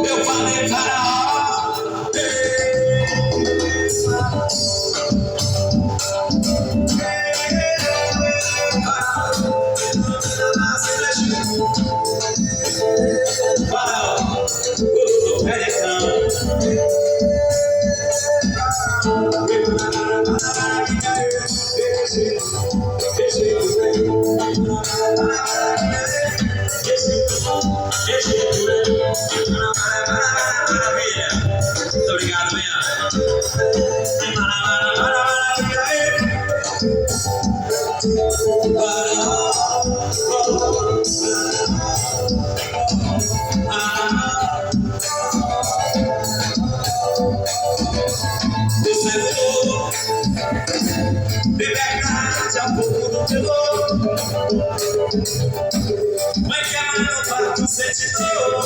Eu falei faraó, faraó, o perecão. Maravilha. Muito obrigado, minha. Você voou, liberdade ao pouco do piloto. Mãe que ama no quarto sentidor.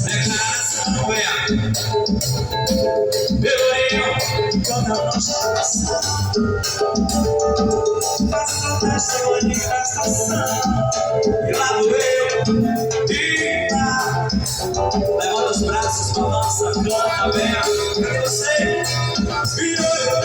Declaração é eu toda a nossa oração. Faço desta manifestação. E lá vou eu, e lá. Levanta os braços, balança, canta, vem. Eu sei, e eu.